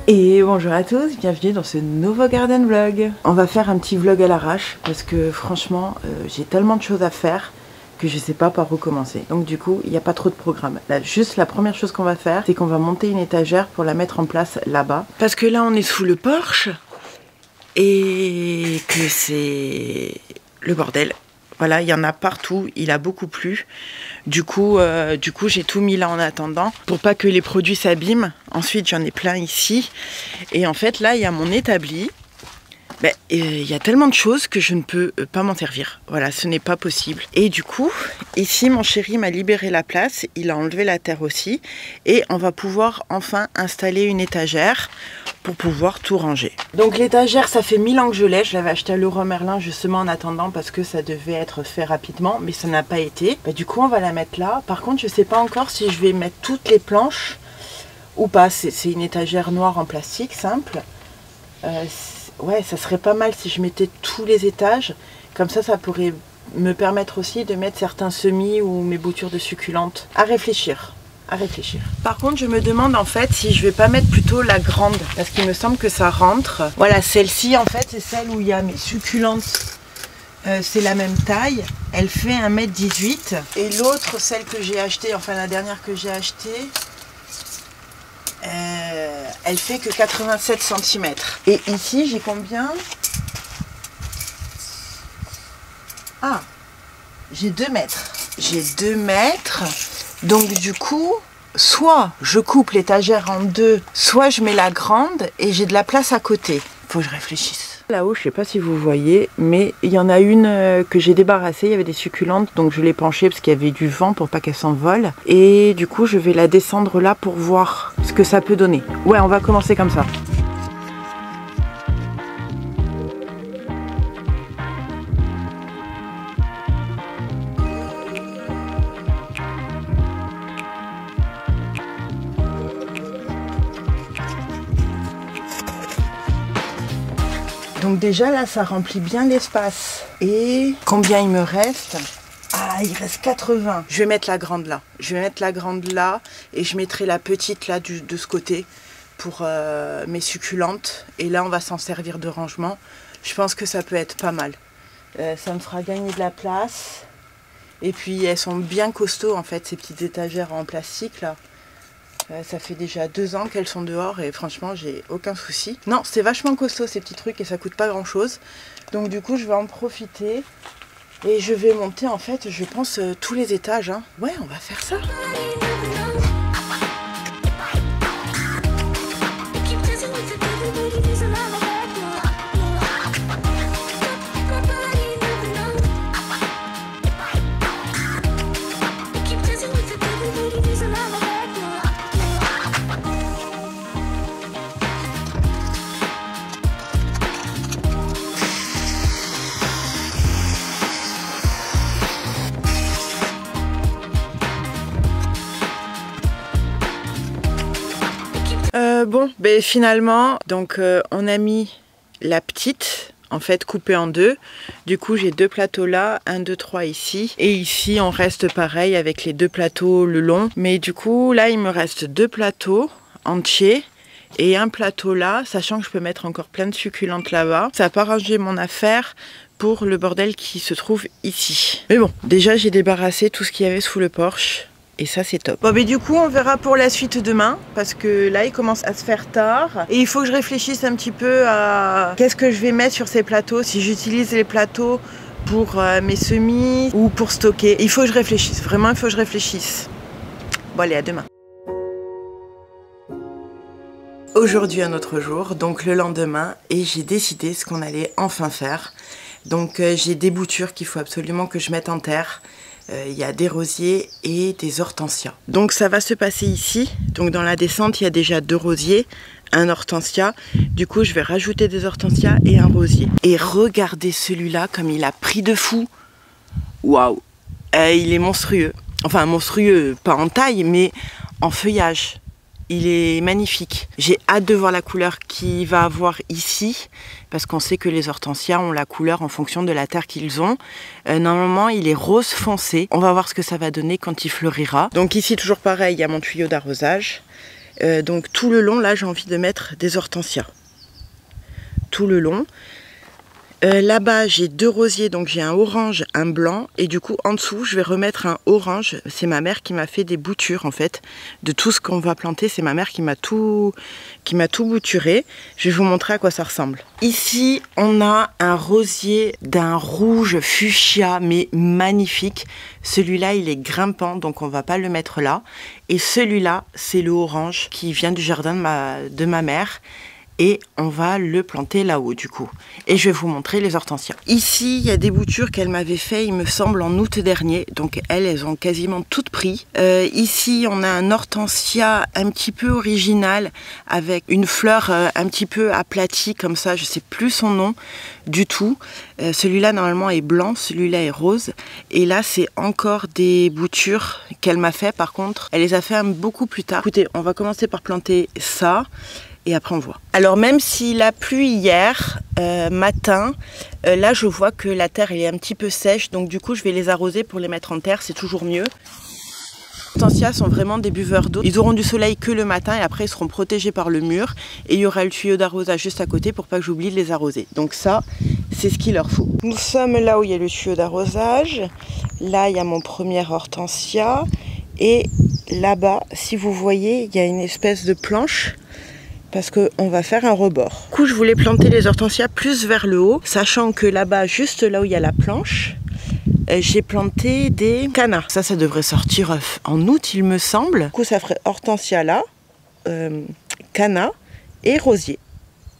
Et bonjour à tous, bienvenue dans ce nouveau garden vlog. On va faire un petit vlog à l'arrache parce que franchement j'ai tellement de choses à faire que je sais pas par où commencer. Donc du coup il n'y a pas trop de programme. Là, juste la première chose qu'on va faire, c'est qu'on va monter une étagère pour la mettre en place là-bas. Parce que là on est sous le porche et que c'est le bordel. Voilà, il y en a partout, il a beaucoup plu. Du coup j'ai tout mis là en attendant pour pas que les produits s'abîment. Ensuite, j'en ai plein ici. Et en fait, là, il y a mon établi. Il y a tellement de choses que je ne peux pas m'en servir. Voilà, ce n'est pas possible. Et du coup, ici, mon chéri m'a libéré la place. Il a enlevé la terre aussi. Et on va pouvoir enfin installer une étagère pour pouvoir tout ranger. Donc l'étagère, ça fait 1000 ans que je l'ai. Je l'avais acheté à Leroy Merlin justement en attendant parce que ça devait être fait rapidement. Mais ça n'a pas été. Du coup, on va la mettre là. Par contre, je ne sais pas encore si je vais mettre toutes les planches ou pas. C'est une étagère noire en plastique, simple. Ouais, ça serait pas mal si je mettais tous les étages. Comme ça pourrait me permettre aussi de mettre certains semis ou mes boutures de succulentes. À réfléchir. À réfléchir. Par contre, je me demande en fait si je vais pas mettre plutôt la grande. Parce qu'il me semble que ça rentre. Voilà, celle-ci en fait, c'est celle où il y a mes succulentes. C'est la même taille. Elle fait 1,18 m. Et l'autre, celle que j'ai achetée, enfin la dernière que j'ai achetée, elle fait que 87 cm. Et ici, j'ai combien? Ah, j'ai 2 mètres. J'ai 2 mètres. Donc du coup, soit je coupe l'étagère en deux, soit je mets la grande et j'ai de la place à côté. Faut que je réfléchisse. Là-haut, je sais pas si vous voyez, mais il y en a une que j'ai débarrassée. Il y avait des succulentes, donc je l'ai penchée parce qu'il y avait du vent pour pas qu'elle s'envole. Et du coup, je vais la descendre là pour voir ce que ça peut donner. Ouais, on va commencer comme ça. Donc déjà là ça remplit bien l'espace. Et combien il me reste? Ah, il reste 80. Je vais mettre la grande là. Je vais mettre la grande là et je mettrai la petite là de ce côté pour mes succulentes. Et là on va s'en servir de rangement. Je pense que ça peut être pas mal. Ça me fera gagner de la place. Et puis elles sont bien costauds en fait, ces petites étagères en plastique là. Ça fait déjà 2 ans qu'elles sont dehors et franchement j'ai aucun souci. Non, c'est vachement costaud ces petits trucs et ça coûte pas grand chose. Donc du coup je vais en profiter et je vais monter en fait je pense tous les étages. Hein. Ouais, on va faire ça. Bon, ben finalement, donc on a mis la petite, en fait coupée en deux. Du coup, j'ai 2 plateaux là, 1, 2, 3 ici. Et ici, on reste pareil avec les 2 plateaux le long. Mais du coup, là, il me reste 2 plateaux entiers et un plateau là, sachant que je peux mettre encore plein de succulentes là-bas. Ça n'a pas rangé mon affaire pour le bordel qui se trouve ici. Mais bon, déjà, j'ai débarrassé tout ce qu'il y avait sous le porche. Et ça c'est top. Bon mais du coup on verra pour la suite demain parce que là il commence à se faire tard et il faut que je réfléchisse un petit peu à qu'est-ce que je vais mettre sur ces plateaux, si j'utilise les plateaux pour mes semis ou pour stocker. Il faut que je réfléchisse, vraiment il faut que je réfléchisse. Bon allez, à demain. Aujourd'hui un autre jour, donc le lendemain, et j'ai décidé ce qu'on allait enfin faire. Donc j'ai des boutures qu'il faut absolument que je mette en terre. Il y a des rosiers et des hortensias. Donc ça va se passer ici. Donc dans la descente, il y a déjà 2 rosiers, un hortensia. Du coup, je vais rajouter des hortensias et un rosier. Et regardez celui-là, comme il a pris de fou. Waouh! Il est monstrueux. Enfin, monstrueux, pas en taille, mais en feuillage. Il est magnifique. J'ai hâte de voir la couleur qu'il va avoir ici, parce qu'on sait que les hortensias ont la couleur en fonction de la terre qu'ils ont. Normalement, il est rose foncé. On va voir ce que ça va donner quand il fleurira. Donc ici, toujours pareil, il y a mon tuyau d'arrosage. Donc tout le long, là, j'ai envie de mettre des hortensias. Tout le long. Là-bas, j'ai 2 rosiers, donc j'ai un orange, un blanc. Et du coup, en dessous, je vais remettre un orange. C'est ma mère qui m'a fait des boutures, en fait, de tout ce qu'on va planter. C'est ma mère qui m'a tout bouturé. Je vais vous montrer à quoi ça ressemble. Ici, on a un rosier d'un rouge fuchsia, mais magnifique. Celui-là, il est grimpant, donc on va pas le mettre là. Et celui-là, c'est le orange qui vient du jardin de ma mère. Et on va le planter là-haut du coup. Et je vais vous montrer les hortensias. Ici, il y a des boutures qu'elle m'avait fait, il me semble, en août dernier. Donc elles ont quasiment toutes pris. Ici, on a un hortensia un petit peu original avec une fleur un petit peu aplatie comme ça. Je sais plus son nom du tout. Celui-là, normalement, est blanc. Celui-là est rose. Et là, c'est encore des boutures qu'elle m'a fait. Par contre, elle les a fait beaucoup plus tard. Écoutez, on va commencer par planter ça. Et après on voit. Alors même s'il a plu hier matin, là je vois que la terre elle est un petit peu sèche, donc du coup je vais les arroser pour les mettre en terre, c'est toujours mieux. Les hortensias sont vraiment des buveurs d'eau. Ils auront du soleil que le matin et après ils seront protégés par le mur. Et il y aura le tuyau d'arrosage juste à côté pour pas que j'oublie de les arroser. Donc ça, c'est ce qu'il leur faut. Nous sommes là où il y a le tuyau d'arrosage. Là il y a mon premier hortensia. Et là-bas, si vous voyez, il y a une espèce de planche. Parce qu'on va faire un rebord. Du coup, je voulais planter les hortensias plus vers le haut, sachant que là-bas, juste là où il y a la planche, j'ai planté des cannas. Ça devrait sortir en août, il me semble. Du coup, ça ferait hortensia là, cannas et rosier.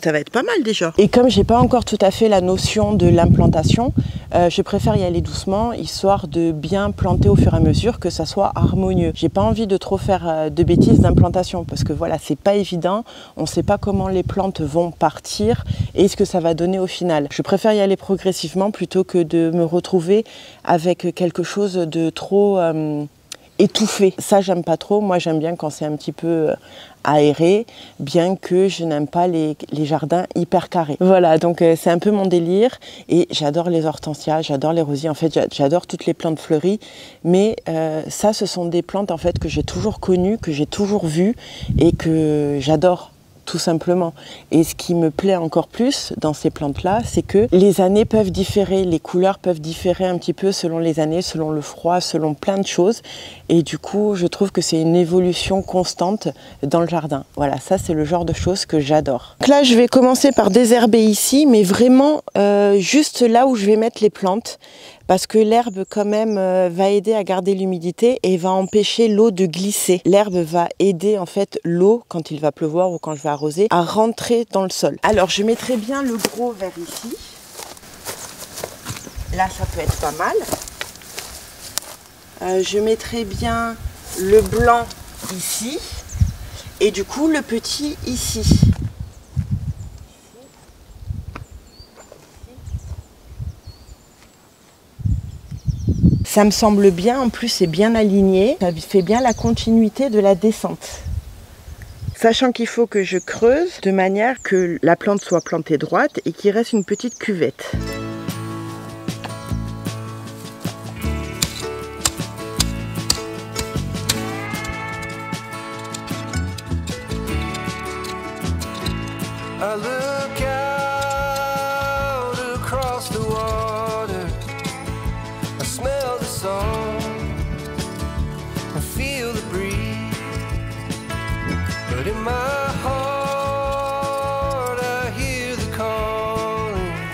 Ça va être pas mal déjà. Et comme j'ai pas encore tout à fait la notion de l'implantation, je préfère y aller doucement, histoire de bien planter au fur et à mesure, que ça soit harmonieux. J'ai pas envie de trop faire de bêtises d'implantation, parce que voilà, c'est pas évident, on sait pas comment les plantes vont partir et ce que ça va donner au final. Je préfère y aller progressivement plutôt que de me retrouver avec quelque chose de trop étouffé. Ça, j'aime pas trop. Moi, j'aime bien quand c'est un petit peu aéré, bien que je n'aime pas les jardins hyper carrés. Voilà, donc c'est un peu mon délire. Et j'adore les hortensias, j'adore les rosiers. En fait, j'adore toutes les plantes fleuries. Mais ça, ce sont des plantes en fait que j'ai toujours connues, que j'ai toujours vues et que j'adore. Tout simplement. Et ce qui me plaît encore plus dans ces plantes-là, c'est que les années peuvent différer, les couleurs peuvent différer un petit peu selon les années, selon le froid, selon plein de choses. Et du coup, je trouve que c'est une évolution constante dans le jardin. Voilà, ça c'est le genre de choses que j'adore. Donc là, je vais commencer par désherber ici, mais vraiment juste là où je vais mettre les plantes. Parce que l'herbe quand même va aider à garder l'humidité et va empêcher l'eau de glisser. L'herbe va aider en fait l'eau, quand il va pleuvoir ou quand je vais arroser, à rentrer dans le sol. Alors je mettrai bien le gros vers ici. Là ça peut être pas mal. Je mettrai bien le blanc ici et du coup le petit ici. Ça me semble bien, en plus c'est bien aligné, ça fait bien la continuité de la descente. Sachant qu'il faut que je creuse de manière que la plante soit plantée droite et qu'il reste une petite cuvette.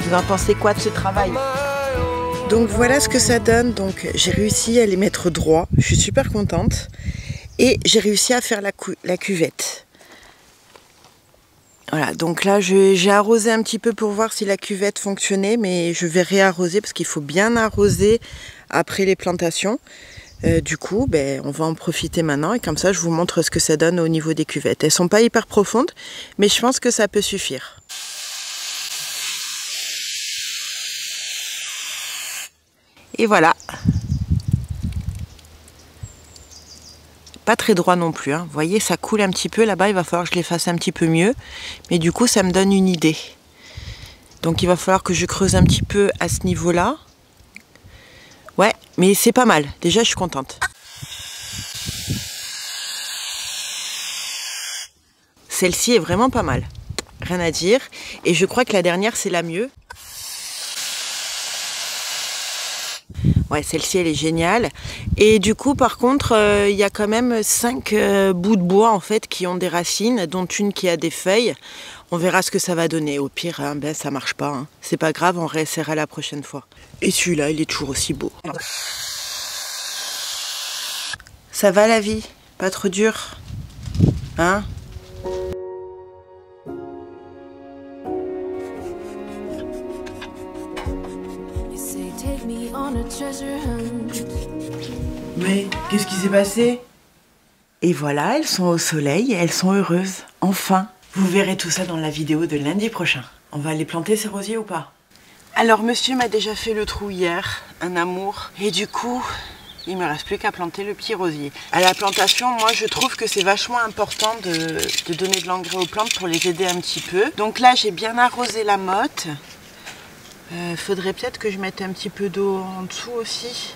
Vous en pensez quoi de ce travail? Donc voilà ce que ça donne. Donc j'ai réussi à les mettre droits. Je suis super contente. Et j'ai réussi à faire la cuvette. Voilà, donc là j'ai arrosé un petit peu pour voir si la cuvette fonctionnait, mais je vais réarroser parce qu'il faut bien arroser après les plantations. Du coup, on va en profiter maintenant et comme ça je vous montre ce que ça donne au niveau des cuvettes. Elles sont pas hyper profondes, mais je pense que ça peut suffire. Et voilà. Pas très droit non plus, hein. Vous voyez, ça coule un petit peu là-bas, il va falloir que je les fasse un petit peu mieux. Mais du coup, ça me donne une idée. Donc il va falloir que je creuse un petit peu à ce niveau-là. Ouais, mais c'est pas mal. Déjà, je suis contente. Celle-ci est vraiment pas mal. Rien à dire. Et je crois que la dernière, c'est la mieux. Ouais, celle-ci, elle est géniale. Et du coup, par contre, il y a quand même 5 bouts de bois, en fait, qui ont des racines, dont une qui a des feuilles. On verra ce que ça va donner. Au pire, hein, ben, ça marche pas. Hein. C'est pas grave, on réessaiera la prochaine fois. Et celui-là, il est toujours aussi beau. Ça va, la vie? Pas trop dur? Hein? Mais qu'est-ce qui s'est passé? Et voilà, elles sont au soleil et elles sont heureuses. Enfin! Vous verrez tout ça dans la vidéo de lundi prochain. On va aller planter ces rosiers ou pas? Alors monsieur m'a déjà fait le trou hier, un amour. Et du coup, il me reste plus qu'à planter le petit rosier. À la plantation, moi je trouve que c'est vachement important de donner de l'engrais aux plantes pour les aider un petit peu. Donc là, j'ai bien arrosé la motte. Faudrait peut-être que je mette un petit peu d'eau en dessous aussi.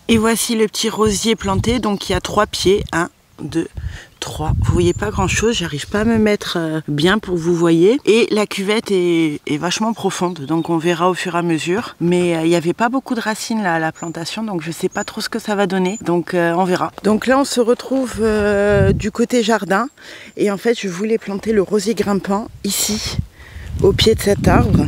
Et voici le petit rosier planté. Donc il y a 3 pieds. 1, 2, 3. Vous voyez pas grand chose. J'arrive pas à me mettre bien pour que vous voyez. Et la cuvette est vachement profonde. Donc on verra au fur et à mesure. Mais il n'y avait pas beaucoup de racines là à la plantation. Donc je sais pas trop ce que ça va donner. Donc on verra. Donc là on se retrouve du côté jardin. Et en fait je voulais planter le rosier grimpant ici, au pied de cet arbre,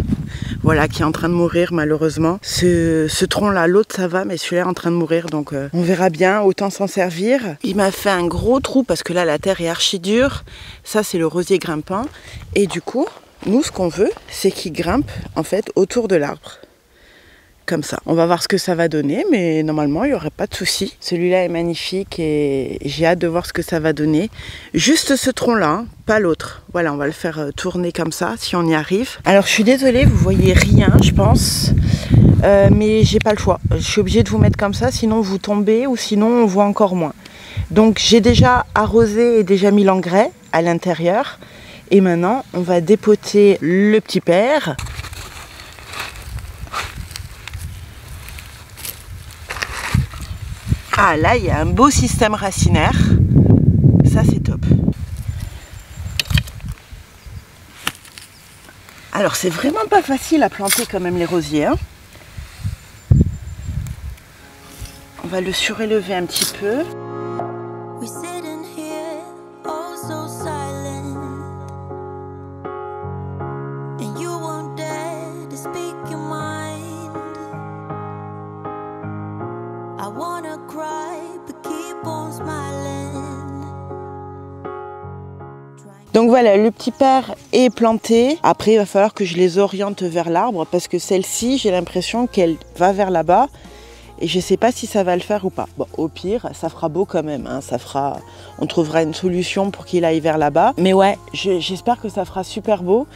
voilà, qui est en train de mourir malheureusement. Ce tronc-là, l'autre ça va, mais celui-là est en train de mourir, donc on verra bien, autant s'en servir. Il m'a fait un gros trou parce que là la terre est archi dure. Ça c'est le rosier grimpant. Et du coup, nous ce qu'on veut, c'est qu'il grimpe en fait autour de l'arbre. Comme ça. On va voir ce que ça va donner, mais normalement il n'y aurait pas de souci. Celui-là est magnifique et j'ai hâte de voir ce que ça va donner. Juste ce tronc-là, hein, pas l'autre. Voilà, on va le faire tourner comme ça, si on y arrive. Alors je suis désolée, vous voyez rien, je pense. Mais j'ai pas le choix. Je suis obligée de vous mettre comme ça, sinon vous tombez ou sinon on voit encore moins. Donc j'ai déjà arrosé et déjà mis l'engrais à l'intérieur. Et maintenant, on va dépoter le petit père. Ah là, il y a un beau système racinaire. Ça, c'est top. Alors, c'est vraiment pas facile à planter quand même les rosiers. Hein. On va le surélever un petit peu. Donc voilà, le petit père est planté. Après, il va falloir que je les oriente vers l'arbre parce que celle-ci, j'ai l'impression qu'elle va vers là-bas. Et je ne sais pas si ça va le faire ou pas. Bon, au pire, ça fera beau quand même. Hein. On trouvera une solution pour qu'il aille vers là-bas. Mais ouais, j'espère que ça fera super beau.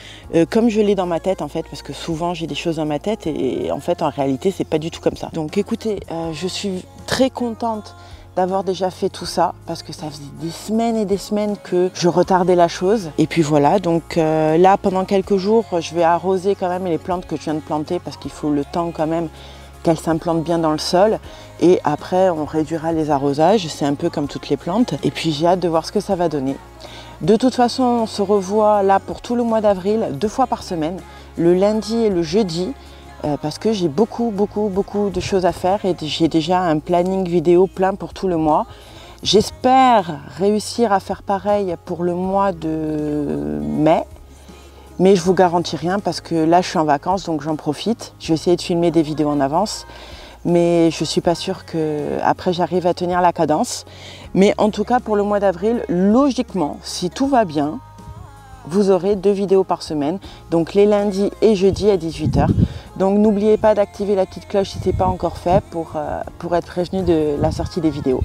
Comme je l'ai dans ma tête en fait. Parce que souvent, j'ai des choses dans ma tête. Et en fait, en réalité, c'est pas du tout comme ça. Donc écoutez, je suis très contente d'avoir déjà fait tout ça parce que ça faisait des semaines et des semaines que je retardais la chose. Et puis voilà, donc là pendant quelques jours je vais arroser quand même les plantes que je viens de planter parce qu'il faut le temps quand même qu'elles s'implantent bien dans le sol. Et après on réduira les arrosages, c'est un peu comme toutes les plantes. Et puis j'ai hâte de voir ce que ça va donner. De toute façon on se revoit là pour tout le mois d'avril, 2 fois par semaine, le lundi et le jeudi. Parce que j'ai beaucoup de choses à faire et j'ai déjà un planning vidéo plein pour tout le mois. J'espère réussir à faire pareil pour le mois de mai, mais je vous garantis rien parce que là je suis en vacances donc j'en profite. Je vais essayer de filmer des vidéos en avance, mais je ne suis pas sûre qu'après j'arrive à tenir la cadence. Mais en tout cas pour le mois d'avril, logiquement, si tout va bien, vous aurez 2 vidéos par semaine, donc les lundis et jeudis à 18 h. Donc n'oubliez pas d'activer la petite cloche si ce n'est pas encore fait pour être prévenu de la sortie des vidéos.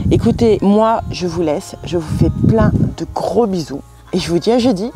Écoutez, moi je vous laisse, je vous fais plein de gros bisous et je vous dis à jeudi.